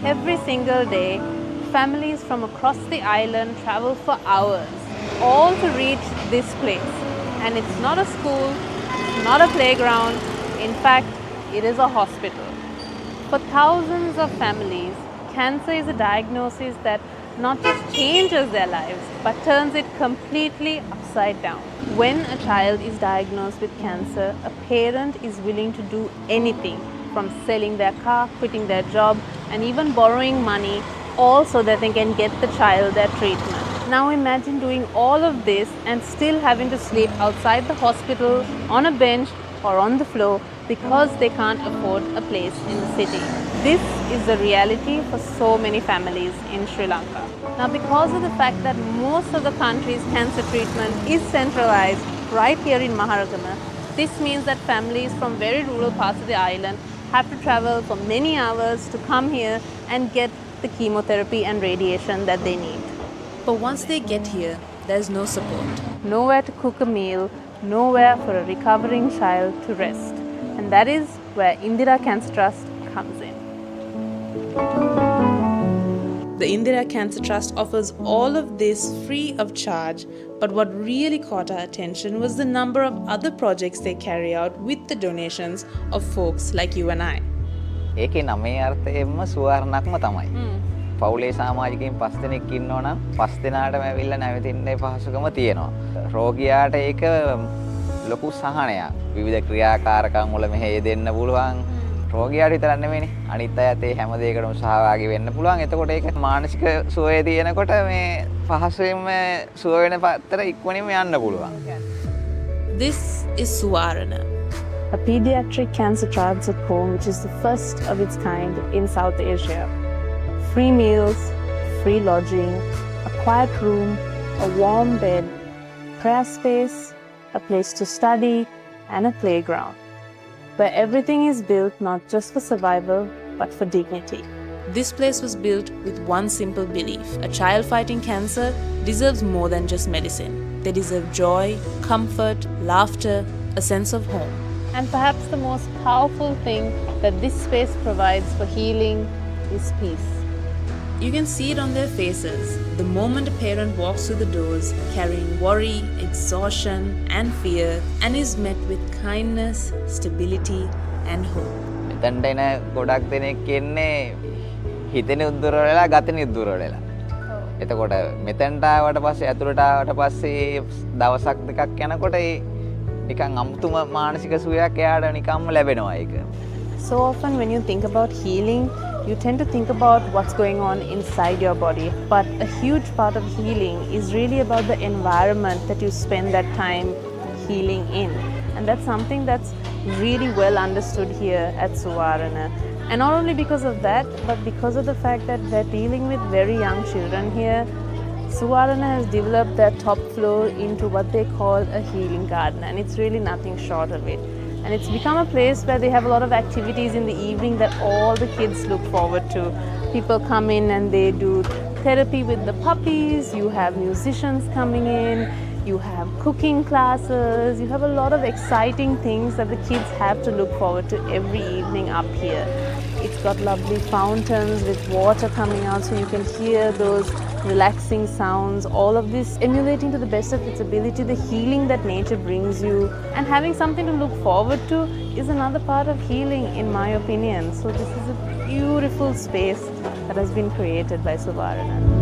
Every single day, families from across the island travel for hours, all to reach this place. And it's not a school, it's not a playground, in fact, it is a hospital. For thousands of families, cancer is a diagnosis that not just changes their lives, but turns it completely upside down. When a child is diagnosed with cancer, a parent is willing to do anything, from selling their car, quitting their job, and even borrowing money, all so that they can get the child their treatment. Now imagine doing all of this and still having to sleep outside the hospital, on a bench, or on the floor because they can't afford a place in the city. This is the reality for so many families in Sri Lanka. Now, because of the fact that most of the country's cancer treatment is centralized right here in Maharagama, this means that families from very rural parts of the island have to travel for many hours to come here and get the chemotherapy and radiation that they need. But once they get here, there's no support. Nowhere to cook a meal, nowhere for a recovering child to rest. And that is where Indira Cancer Trust comes in. The Indira Cancer Trust offers all of this free of charge, but what really caught our attention was the number of other projects they carry out with the donations of folks like you and I. ඒකේ නමේ අර්ථයෙන්ම සුවර්ණක්ම තමයි. පවුලේ සමාජිකයින් 5 දෙනෙක් ඉන්නවා නම් 5 දෙනාටම ඇවිල්ලා නැවතින්නේ පහසුකම තියෙනවා. රෝගියාට ඒක ලොකු සහනයක්. විවිධ ක්‍රියාකාරකම් වල මෙහෙ දෙන්න පුළුවන්. රෝගියාට විතරක් නෙමෙයිනේ. අනිත් අයත් ඒ හැම දෙයකටම සහභාගී වෙන්න පුළුවන්. එතකොට ඒක මානසික සුවය තියෙනකොට මේ පහසුවෙන්ම සුව වෙන පැත්තට ඉක්මනින්ම යන්න පුළුවන්. This is Suvarana, a pediatric cancer transit home which is the first of its kind in South Asia. Free meals, free lodging, a quiet room, a warm bed, prayer space, a place to study, and a playground, where everything is built not just for survival, but for dignity. This place was built with one simple belief: a child fighting cancer deserves more than just medicine. They deserve joy, comfort, laughter, a sense of home. And perhaps the most powerful thing that this space provides for healing is peace. You can see it on their faces the moment a parent walks through the doors carrying worry, exhaustion, and fear, and is met with kindness, stability, and hope. මෙතනට එන ගොඩක් දෙනෙක් එන්නේ හිතෙන උද්දුර වෙලා ගතෙන උද්දුර වෙලා. එතකොට මෙතනට ආවට පස්සේ ඇතුළට ආවට පස්සේ දවසක් දෙකක් යනකොට ඒ නිකන් අමුතුම මානසික සුවයක් එයාට නිකම්ම ලැබෙනවා ඒක. So often when you think about healing, you tend to think about what's going on inside your body. But a huge part of healing is really about the environment that you spend that time healing in. And that's something that's really well understood here at Suvarana. And not only because of that, but because of the fact that we're dealing with very young children here, Suvarana has developed their top floor into what they call a healing garden. And it's really nothing short of it. And it's become a place where they have a lot of activities in the evening that all the kids look forward to. People come in and they do therapy with the puppies, you have musicians coming in, you have cooking classes, you have a lot of exciting things that the kids have to look forward to every evening up here. It's got lovely fountains with water coming out so you can hear those relaxing sounds, all of this emulating to the best of its ability the healing that nature brings you. And having something to look forward to is another part of healing, in my opinion. So this is a beautiful space that has been created by Suvarana.